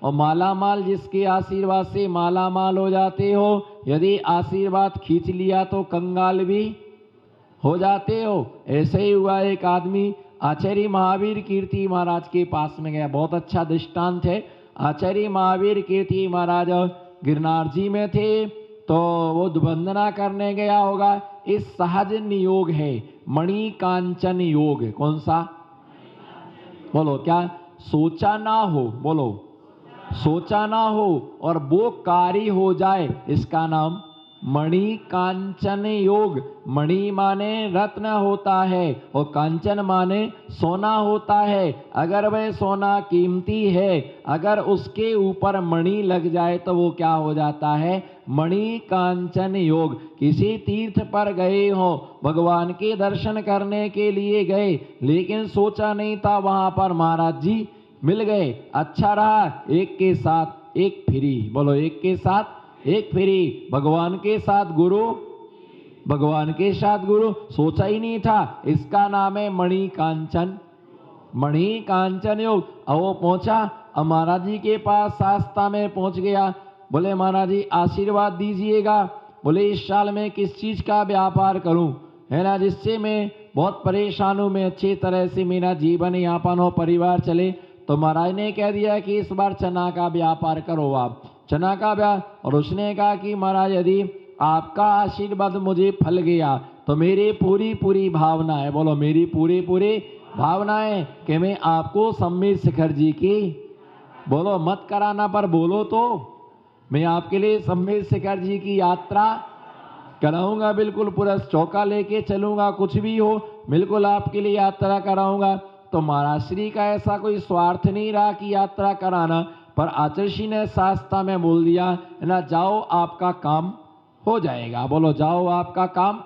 और माला माल जिसके आशीर्वाद से माला माल हो जाते हो, यदि आशीर्वाद खींच लिया तो कंगाल भी हो जाते हो। ऐसे ही हुआ, एक आदमी आचार्य महावीर कीर्ति महाराज के पास में गया। बहुत अच्छा दृष्टांत है। आचार्य महावीर कीर्ति महाराज गिरनार जी में थे, तो वो वंदना करने गया होगा। इस सहज नियोग है मणि कांचन योग। कौन सा? बोलो, क्या? सोचा ना हो, बोलो, सोचा ना हो और वो कार्य हो जाए, इसका नाम मणि कांचन योग। मणि माने रत्न होता है और कांचन माने सोना होता है। अगर वह सोना कीमती है, अगर उसके ऊपर मणि लग जाए तो वो क्या हो जाता है? मणि कांचन योग। किसी तीर्थ पर गए हो, भगवान के दर्शन करने के लिए गए, लेकिन सोचा नहीं था वहां पर महाराज जी मिल गए। अच्छा रहा, एक के साथ एक फ्री। बोलो, एक के साथ एक फ्री। भगवान के साथ गुरु, भगवान के साथ गुरु। सोचा ही नहीं था, इसका नाम है मणि कांचन, मणि कांचन योग। अब वो पहुंचा, अब महाराज जी के पास रास्ता में पहुंच गया। बोले, महाराज जी आशीर्वाद दीजिएगा। बोले, इस साल में किस चीज का व्यापार करूं, है ना, जिससे मैं बहुत परेशान हूं, मैं अच्छी तरह से मेरा जीवन यापन हो, परिवार चले। तो महाराज ने कह दिया कि इस बार चना का व्यापार करो आप, चना का व्यापार। और उसने कहा कि महाराज यदि आपका आशीर्वाद मुझे फल गया तो मेरी पूरी पूरी भावना है, बोलो, मेरी पूरी पूरी भावना है कि मैं आपको सम्मेद शिखर जी की, बोलो, मत कराना पर बोलो तो, मैं आपके लिए सम्मेद शिखर जी की यात्रा कराऊंगा। बिल्कुल पूरा चौका लेके चलूंगा, कुछ भी हो बिल्कुल आपके लिए यात्रा कराऊंगा। तो महाराज श्री का ऐसा कोई स्वार्थ नहीं रहा कि यात्रा कराना, पर आचार्य श्री ने शास्त्रा में बोल दिया है ना, जाओ आपका काम हो जाएगा। बोलो, जाओ आपका काम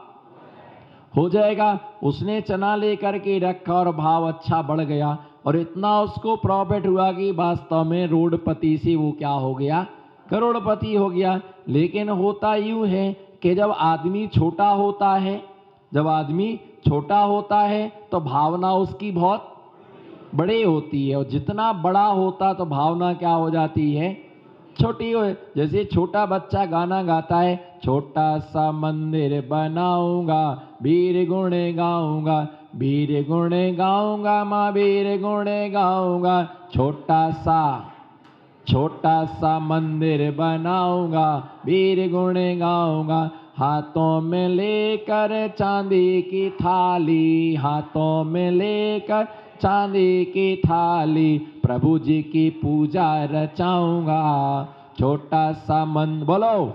हो जाएगा। उसने चना लेकर के रखा और भाव अच्छा बढ़ गया और इतना उसको प्रॉफिट हुआ कि वास्तव में रोडपति से वो क्या हो गया? करोड़पति हो गया। लेकिन होता यूं है कि जब आदमी छोटा होता है, जब आदमी छोटा होता है तो भावना उसकी बहुत बड़ी होती है, और जितना बड़ा होता तो भावना क्या हो जाती है? छोटी हो। जैसे छोटा बच्चा गाना गाता है, छोटा सा मंदिर बनाऊंगा, वीर गुण गाऊंगा, वीर गुण गाऊंगा, माँ वीर गुण गाऊंगा, छोटा सा मंदिर बनाऊंगा, वीर गुण गाऊंगा, हाथों में लेकर चांदी की थाली, हाथों में लेकर चांदी की थाली, प्रभु जी की पूजा रचाऊंगा, छोटा सा मन, बोलो,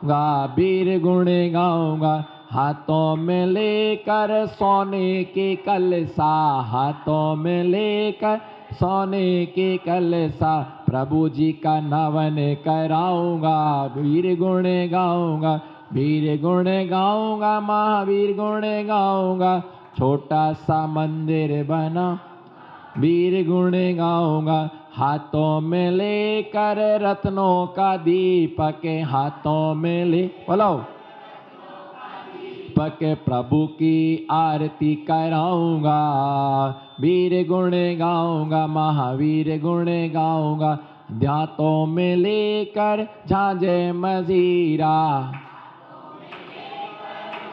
गा वीर गुण गाऊंगा, हाथों में लेकर सोने के कलसा, हाथों में लेकर सोने के कलसा, प्रभु जी का नवन कराऊंगा, वीर गुण गाऊंगा, वीर गुण गाऊंगा, महावीर गुण गाऊंगा, छोटा सा मंदिर बना, वीर गुण गाऊंगा, हाथों में लेकर रत्नों का दीपक, हाथों में ले, बोलो, दीपक, प्रभु की आरती कराऊंगा, वीर गुण गाऊंगा, महावीर गुण गाऊंगा, हाथों में लेकर झांझे मजीरा।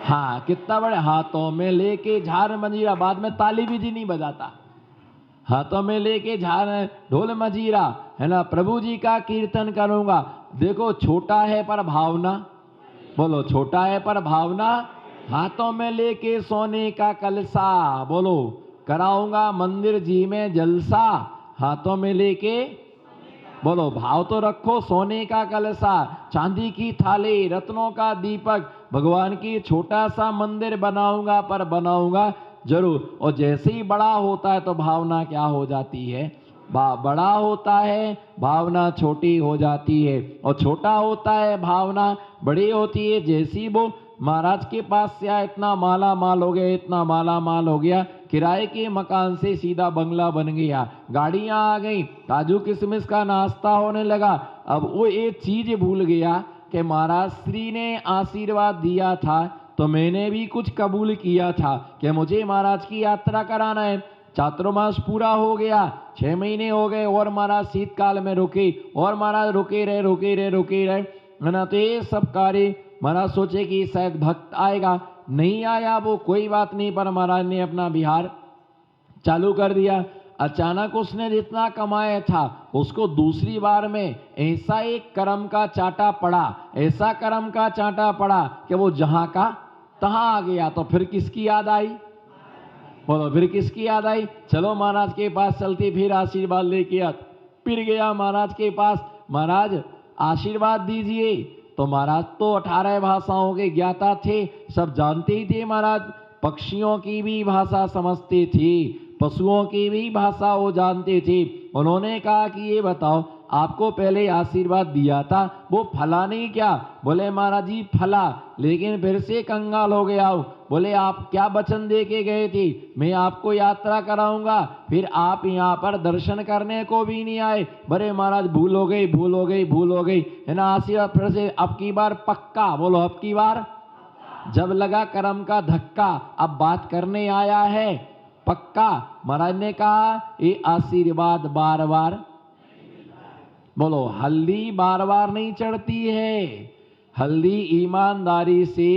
हाँ, कितना बड़े, हाथों में लेके झार मंजीरा, बाद में ताली भी जी नहीं बजाता, हाथों में लेके झार ढोल मजीरा, है ना, प्रभु जी का कीर्तन करूंगा। देखो, छोटा है पर भावना, बोलो, छोटा है पर भावना, हाथों में लेके सोने का कलसा, बोलो, कराऊंगा मंदिर जी में जलसा, हाथों में लेके, बोलो, भाव तो रखो, सोने का कलसा, चांदी की थाली, रत्नों का दीपक, भगवान की छोटा सा मंदिर बनाऊंगा, पर बनाऊंगा जरूर। और जैसे ही बड़ा होता है तो भावना क्या हो जाती है? बड़ा होता है, भावना छोटी हो जाती है, और छोटा होता है, भावना बड़ी होती है। जैसी वो महाराज के पास से आया, इतना माला माल हो गया, इतना माला माल हो गया, किराए के मकान से सीधा बंगला बन गया, गाड़ियां आ गई, काजू किशमिश का नाश्ता होने लगा। अब वो एक चीज भूल गया कि महाराज श्री ने आशीर्वाद दिया था, तो मैंने भी कुछ कबूल किया था कि मुझे महाराज की यात्रा कराना है। चातुर्मास पूरा हो गया, 6 महीने हो गए और महाराज शीतकाल में रुके और महाराज रुके रहे है ना। तो ये सब कार्य महाराज सोचे कि शायद भक्त आएगा, नहीं आया वो कोई बात नहीं, पर महाराज ने अपना विहार चालू कर दिया। अचानक उसने जितना कमाया था उसको दूसरी बार में ऐसा एक कर्म का चांटा पड़ा, ऐसा कर्म का चांटा पड़ा कि वो जहां का तहां आ गया। तो फिर किसकी याद आई? बोलो फिर किसकी याद आई? चलो महाराज के पास चलते, फिर आशीर्वाद लेके आ। फिर गया महाराज के पास, महाराज आशीर्वाद दीजिए। तो महाराज तो 18 भाषाओं के ज्ञाता थे, सब जानते ही थे महाराज, पक्षियों की भी भाषा समझते थे, पशुओं की भी भाषा वो जानते थे। उन्होंने कहा कि ये बताओ, आपको पहले आशीर्वाद दिया था वो फला नहीं क्या? बोले महाराज जी फला, लेकिन फिर से कंगाल हो गया हूं। बोले आप क्या वचन दे के गए थे? मैं आपको यात्रा कराऊंगा, फिर आप यहाँ पर दर्शन करने को भी नहीं आए। बड़े महाराज भूल हो गई है ना। आशीर्वाद फिर से अब की बार पक्का, बोलो अब की बार। जब लगा कर्म का धक्का, अब बात करने आया है पक्का। महाराज ने कहा ये आशीर्वाद बार बार, बोलो हल्दी बार बार नहीं चढ़ती है, हल्दी ईमानदारी से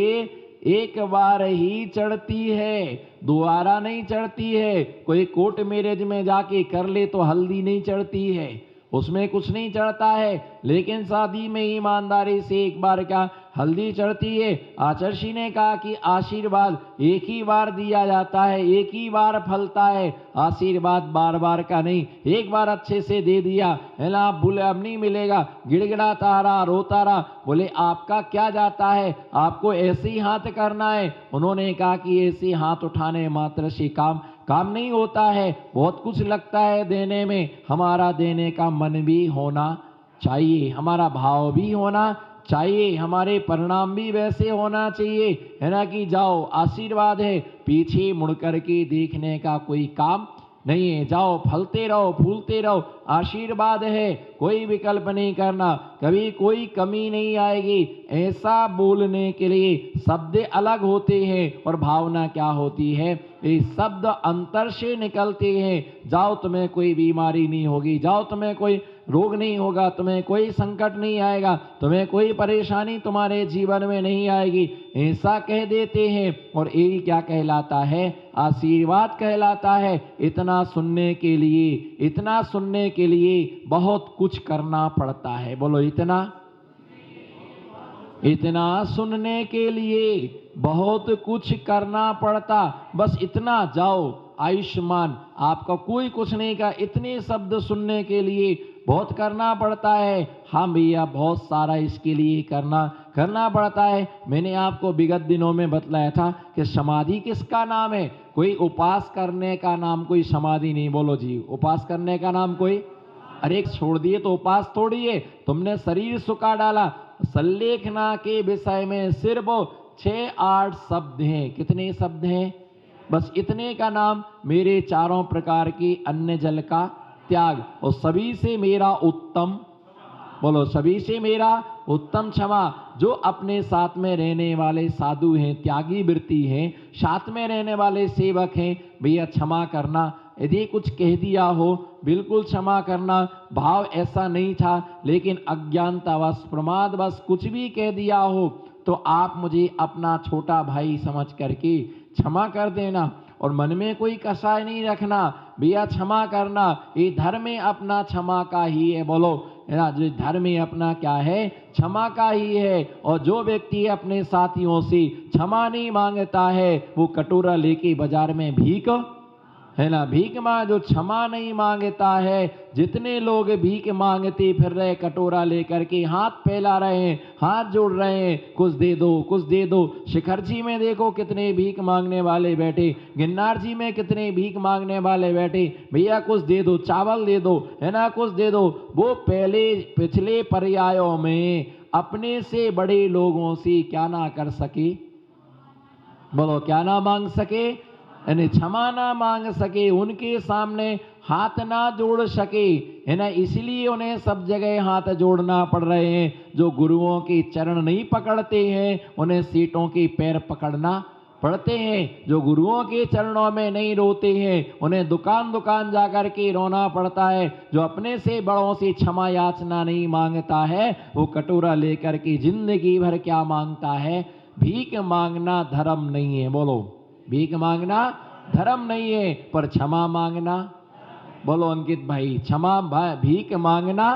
एक बार ही चढ़ती है, दोबारा नहीं चढ़ती है। कोई कोर्ट मैरिज में जाके कर ले तो हल्दी नहीं चढ़ती है, उसमें कुछ नहीं चढ़ता है, लेकिन शादी में ईमानदारी से एक बार क्या हल्दी चढ़ती है। आचार्य ने कहा कि आशीर्वाद एक ही बार दिया जाता है, एक ही बार फलता है, आशीर्वाद बार बार का नहीं। एक बार अच्छे से दे दिया है ना, बोले अब नहीं मिलेगा, गिड़गिड़ाता रहा, रोता रहा। बोले आपका क्या जाता है, आपको ऐसे ही हाथ करना है। उन्होंने कहा कि ऐसे हाथ उठाने मात्र से काम नहीं होता है, बहुत कुछ लगता है देने में। हमारा देने का मन भी होना चाहिए, हमारा भाव भी होना चाहिए, हमारे परिणाम भी वैसे होना चाहिए, है ना। कि जाओ आशीर्वाद है, पीछे मुड़ करके देखने का कोई काम नहीं है, जाओ फलते रहो फूलते रहो, आशीर्वाद है, कोई विकल्प नहीं करना, कभी कोई कमी नहीं आएगी। ऐसा बोलने के लिए शब्द अलग होते हैं और भावना क्या होती है, ये शब्द अंतर से निकलते हैं। जाओ तुम्हें कोई बीमारी नहीं होगी, जाओ तुम्हें कोई रोग नहीं होगा, तुम्हें कोई संकट नहीं आएगा, तुम्हें कोई परेशानी तुम्हारे जीवन में नहीं आएगी, ऐसा कह देते हैं। और यही क्या कहलाता है? आशीर्वाद कहलाता है। इतना सुनने के लिए बहुत कुछ करना पड़ता है। बोलो इतना सुनने के लिए बहुत कुछ करना पड़ता। बस इतना जाओ आयुष्मान, आपका कोई कुछ नहीं का, इतने शब्द सुनने के लिए बहुत करना पड़ता है। हाँ भैया, बहुत सारा इसके लिए करना पड़ता है। मैंने आपको विगत दिनों में बतलाया था कि समाधि किसका नाम है? कोई उपास करने का नाम कोई समाधि नहीं। बोलो जी, उपास करने का नाम कोई, अरे छोड़ दिए तो उपास थोड़ी है। तुमने शरीर सुखा डाला। संलेखना के विषय में सिर्फ 6-8 शब्द हैं। कितने शब्द हैं? बस इतने का नाम, मेरे चारों प्रकार की अन्न जल का त्याग, और सभी से मेरा उत्तम, बोलो सभी से मेरा उत्तम क्षमा। जो अपने साथ में रहने वाले साधु हैं, त्यागी वृत्ति हैं, साथ में रहने वाले सेवक हैं, भैया क्षमा करना। यदि कुछ कह दिया हो बिल्कुल क्षमा करना। भाव ऐसा नहीं था, लेकिन अज्ञानतावश प्रमादवश कुछ भी कह दिया हो तो आप मुझे अपना छोटा भाई समझ करके क्षमा कर देना, और मन में कोई कसाय नहीं रखना। भैया क्षमा करना, ये धर्म में अपना क्षमा का ही है। बोलो जो धर्म में अपना क्या है, क्षमा का ही है। और जो व्यक्ति अपने साथियों से क्षमा नहीं मांगता है, वो कटोरा लेके बाजार में भीख, है ना, भीख मांग, जो क्षमा नहीं मांगता है। जितने लोग भीख मांगते फिर रहे, कटोरा लेकर के हाथ फैला रहे हैं, हाथ जोड़ रहे हैं, कुछ दे दो कुछ दे दो। शिखर जी में देखो कितने भीख मांगने वाले बैठे, गिरनार जी में कितने भीख मांगने वाले बैठे। भैया कुछ दे दो, चावल दे दो, है ना, कुछ दे दो। वो पिछले पर्यायों में अपने से बड़े लोगों से क्या ना कर सके, बोलो क्या ना मांग सके, यानी क्षमा ना मांग सके, उनके सामने हाथ ना जोड़ सके, है ना। इसलिए उन्हें सब जगह हाथ जोड़ना पड़ रहे हैं। जो गुरुओं के चरण नहीं पकड़ते हैं, उन्हें सीटों के पैर पकड़ना पढ़ते हैं, जो गुरुओं के चरणों में नहीं रोते हैं उन्हें दुकान दुकान जाकर के रोना पड़ता है। जो अपने से बड़ों से क्षमा याचना नहीं मांगता है वो कटोरा लेकर के जिंदगी भर क्या मांगता है? भीख मांगना धर्म नहीं है। बोलो, भीख मांगना धर्म नहीं है, पर क्षमा मांगना, बोलो अंकित भाई, क्षमा भीख मांगना,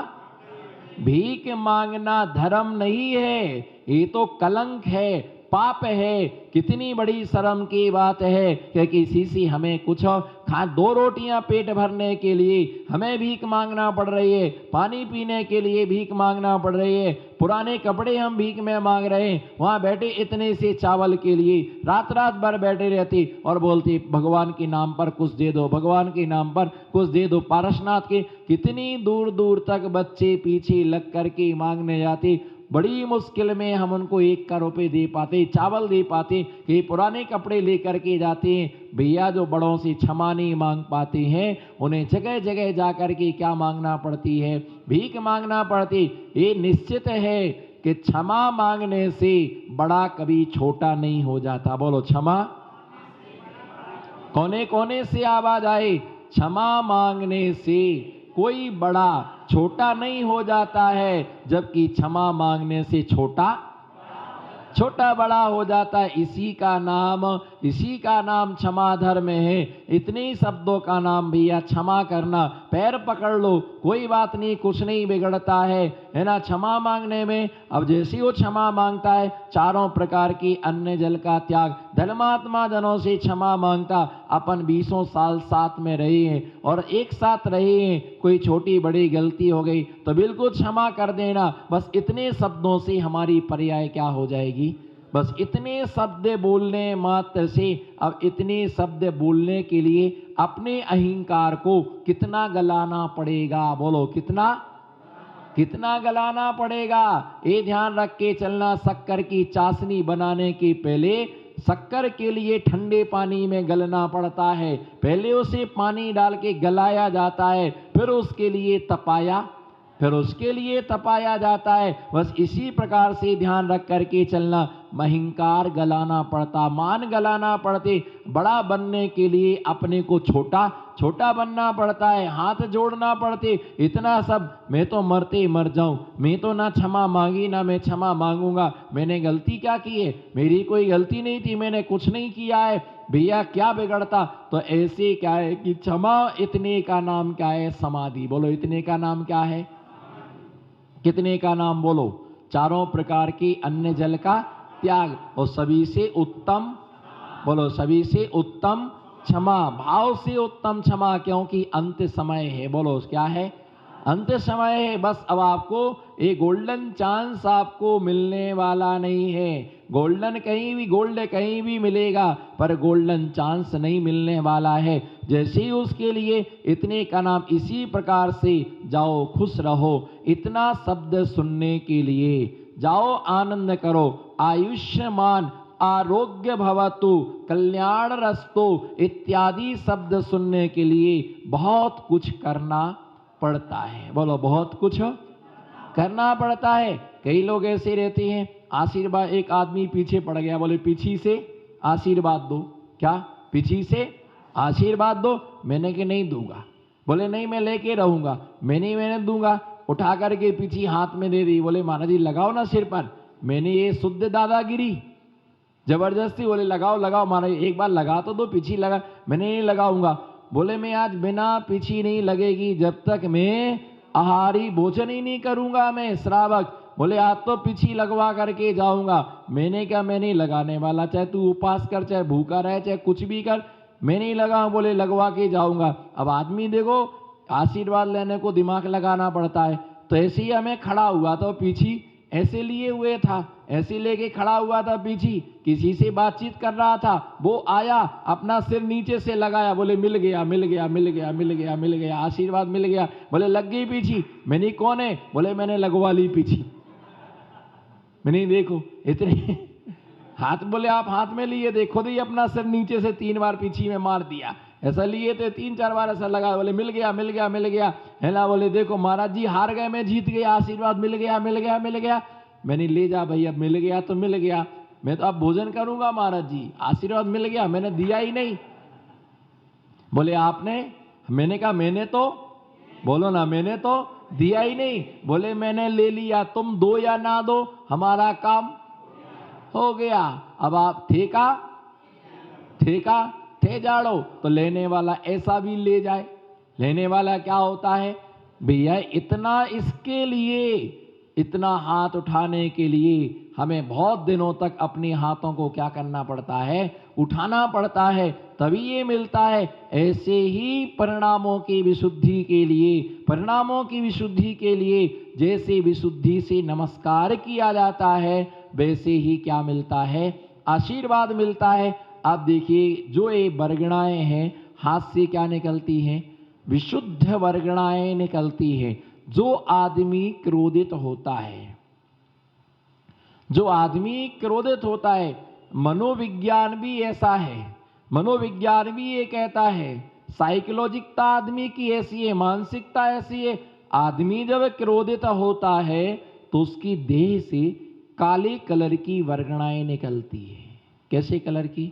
भीख मांगना धर्म नहीं है, ये तो कलंक है, पाप है। कितनी बड़ी शर्म की बात है कि किसी से हमें कुछ खा, 2 रोटियां पेट भरने के लिए हमें भीख मांगना पड़ रही है, पानी पीने के लिए भीख मांगना पड़ रही है, पुराने कपड़े हम भीख में मांग रहे हैं। वहां बैठे इतने से चावल के लिए रात रात भर बैठे रहती और बोलती भगवान के नाम पर कुछ दे दो, भगवान के नाम पर कुछ दे दो। पारसनाथ के कितनी दूर दूर तक बच्चे पीछे लग करके मांगने जाते, बड़ी मुश्किल में हम उनको 1 का रुपए दे पाते, चावल दे पाते, कि पुराने कपड़े लेकर के जाते हैं। भैया जो बड़ों से क्षमा नहीं मांग पाते हैं उन्हें जगह जगह जाकर के क्या मांगना पड़ती है? भीख मांगना पड़ती। ये निश्चित है कि क्षमा मांगने से बड़ा कभी छोटा नहीं हो जाता। बोलो क्षमा, कोने कोने से आवाज आए, क्षमा मांगने से कोई बड़ा छोटा नहीं हो जाता है, जबकि क्षमा मांगने से छोटा बड़ा हो जाता है। इसी का नाम क्षमा धर्म है। इतने शब्दों का नाम भैया क्षमा करना। पैर पकड़ लो, कोई बात नहीं, कुछ नहीं बिगड़ता है ना क्षमा मांगने में। अब जैसे वो क्षमा मांगता है, 4 प्रकार की अन्न जल का त्याग, धर्मात्मा जनों से क्षमा मांगता। अपन 20 साल साथ में रहे हैं और एक साथ रहे हैं, कोई छोटी बड़ी गलती हो गई तो बिल्कुल क्षमा कर देना। बस इतने शब्दों से हमारी पर्याय क्या हो जाएगी? बस इतने शब्द बोलने मात्र से। अब इतने शब्द बोलने के लिए अपने अहंकार को कितना गलाना पड़ेगा? बोलो, कितना गलाना पड़ेगा? ये ध्यान रख के चलना। शक्कर की चाशनी बनाने के पहले शक्कर के लिए ठंडे पानी में गलना पड़ता है। पहले उसे पानी डाल के गलाया जाता है, फिर उसके लिए तपाया जाता है। बस इसी प्रकार से ध्यान रख करके चलना। अहंकार गलाना पड़ता, मान गलाना पड़ते। बड़ा बनने के लिए अपने को छोटा बनना पड़ता है, हाथ जोड़ना पड़ते। इतना सब, मैं तो मरते मर जाऊं, मैं तो ना क्षमा मांगी ना मैं क्षमा मांगूंगा। मैंने गलती क्या की है? मेरी कोई गलती नहीं थी, मैंने कुछ नहीं किया है। भैया क्या बिगड़ता? तो ऐसे क्या है कि क्षमा, इतने का नाम क्या है? समाधि। बोलो, इतने का नाम क्या है? कितने का नाम? बोलो, 4 प्रकार की अन्न जल का त्याग, और सभी से उत्तम, बोलो, सभी से उत्तम क्षमा। भाव से उत्तम क्षमा, क्योंकि अंत समय है। बोलो, क्या है? अंत समय है। बस अब आपको ये गोल्डन चांस आपको मिलने वाला नहीं है। गोल्ड कहीं भी मिलेगा, पर गोल्डन चांस नहीं मिलने वाला है। जैसे ही उसके लिए इतने का नाम। इसी प्रकार से जाओ, खुश रहो। इतना शब्द सुनने के लिए जाओ, आनंद करो। आयुष्मान, आरोग्य भवतु, कल्याण रस्तु इत्यादि शब्द सुनने के लिए बहुत कुछ करना पड़ता है। बोलो, बहुत कुछ करना पड़ता है। कई लोग ऐसे रहते हैं, आशीर्वाद, एक आदमी पीछे पड़ गया, बोले पीछे से आशीर्वाद दो। क्या? पीछे से आशीर्वाद दो। मैंने कि नहीं दूंगा। बोले नहीं, मैं लेके रहूंगा। मैंने दूंगा। उठा करके पीछे हाथ में दे दी। बोले महाराज जी लगाओ ना सिर पर। मैंने ये शुद्ध दादागिरी, जबरदस्ती। बोले लगाओ महाराज, एक बार लगा तो दो, पीछे लगा। मैंने नहीं लगाऊंगा। बोले मैं आज बिना पीछे नहीं लगेगी जब तक मैं आहारी भोजन ही नहीं करूंगा, मैं श्रावक। बोले आज तो पीछे लगवा करके जाऊंगा। मैंने क्या, मैं नहीं लगाने वाला। चाहे तू उपास कर, चाहे भूखा रहे, चाहे कुछ भी कर, मैं नहीं लगाऊं। बोले लगवा के जाऊंगा। अब आदमी देखो, आशीर्वाद लेने को दिमाग लगाना पड़ता है। तो ऐसे ही हमें खड़ा हुआ तो पीछे ऐसे लिए हुए था, ऐसे लेके खड़ा हुआ था पीछे, किसी से बातचीत कर रहा था। वो आया, अपना सिर नीचे से लगाया। बोले मिल गया, आशीर्वाद मिल गया। बोले लग गई पीछे। मैंने कौन है? बोले मैंने लगवा ली पीछे। मैंने देखो इतने हाथ। बोले आप हाथ में लिए थे, खुद ही अपना सिर नीचे से 3 बार पीछे में मार दिया। ऐसा लिए थे 3-4 बार ऐसा लगा। बोले मिल गया है ना। बोले देखो महाराज जी हार गए, मैं जीत गया, आशीर्वाद मिल गया। मैंने ले जा भाई, अब मिल गया तो मिल गया। मैं तो अब भोजन करूंगा महाराज जी, आशीर्वाद मिल गया, मैंने दिया ही नहीं। बोले आपने? मैंने कहा मैंने तो, बोलो ना, मैंने तो दिया ही नहीं। बोले मैंने ले लिया, तुम दो या ना दो, हमारा काम हो गया। अब आप ठेका ठेका थे जाड़ो, तो लेने वाला ऐसा भी ले जाए। लेने वाला क्या होता है भैया, इतना इसके लिए, इतना हाथ उठाने के लिए हमें बहुत दिनों तक अपने हाथों को क्या करना पड़ता है, उठाना पड़ता है, तभी ये मिलता है। ऐसे ही परिणामों की विशुद्धि के लिए, परिणामों की विशुद्धि के लिए जैसे विशुद्धि से नमस्कार किया जाता है, वैसे ही क्या मिलता है, आशीर्वाद मिलता है। आप देखिए जो ये वर्गणाएं हैं, हाथ से क्या निकलती हैं, विशुद्ध वर्गणाएं निकलती हैं। जो आदमी क्रोधित होता है, जो आदमी क्रोधित होता है, मनोविज्ञान भी ऐसा है, मनोविज्ञान भी ये कहता है, साइकोलॉजिकता आदमी की ऐसी है, मानसिकता ऐसी है, आदमी जब क्रोधित होता है तो उसकी देह से काले कलर की वर्गणाएं निकलती है। कैसे कलर की?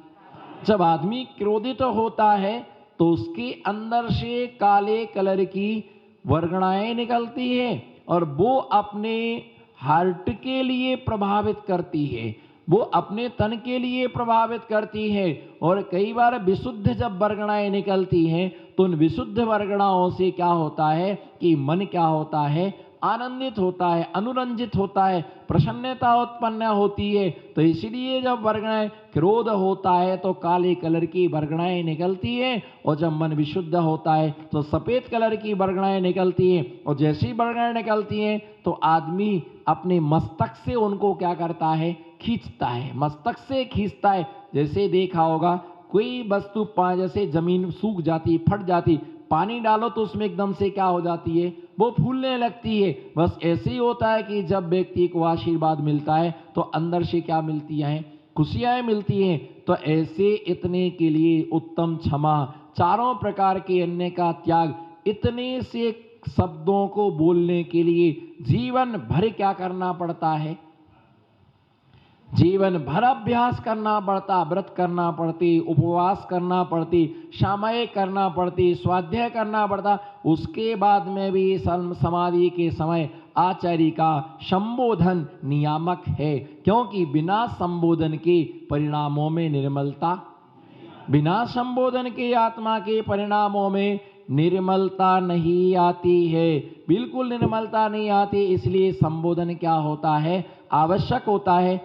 जब आदमी क्रोधित होता है तो उसके अंदर से काले कलर की वर्गणाएं निकलती है और वो अपने हार्ट के लिए प्रभावित करती है, वो अपने तन के लिए प्रभावित करती है। और कई बार विशुद्ध जब वर्गणाएं निकलती हैं तो उन विशुद्ध वर्गणाओं से क्या होता है कि मन क्या होता है, आनंदित होता है, अनुरंजित होता है, प्रसन्नता उत्पन्न होती है। तो इसलिए जब वर्गणाएं, क्रोध होता है तो काले कलर की वर्गणाएं निकलती है, और जब मन विशुद्ध होता है तो सफेद कलर की वर्गणाएं निकलती हैं। और जैसी वर्गणाएं निकलती हैं तो आदमी अपने मस्तक से उनको क्या करता है, खींचता है, मस्तक से खींचता है। जैसे देखा होगा कोई वस्तु जैसे जमीन सूख जाती, फट जाती, पानी डालो तो उसमें एकदम से क्या हो जाती है, वो फूलने लगती है। बस ऐसे ही होता है कि जब व्यक्ति को आशीर्वाद मिलता है तो अंदर से क्या मिलती हैं, खुशियां मिलती हैं। तो ऐसे इतने के लिए उत्तम क्षमा, चारों प्रकार के अन्य का त्याग, इतने से शब्दों को बोलने के लिए जीवन भर क्या करना पड़ता है, जीवन भर अभ्यास करना पड़ता, व्रत करना पड़ती, उपवास करना पड़ती, सामयिक करना पड़ती, स्वाध्याय करना पड़ता। उसके बाद में भी समाधि के समय आचार्य का संबोधन नियामक है, क्योंकि बिना संबोधन के परिणामों में निर्मलता, बिना संबोधन के आत्मा के परिणामों में निर्मलता नहीं आती है, बिल्कुल निर्मलता नहीं आती। इसलिए संबोधन क्या होता है, आवश्यक होता है।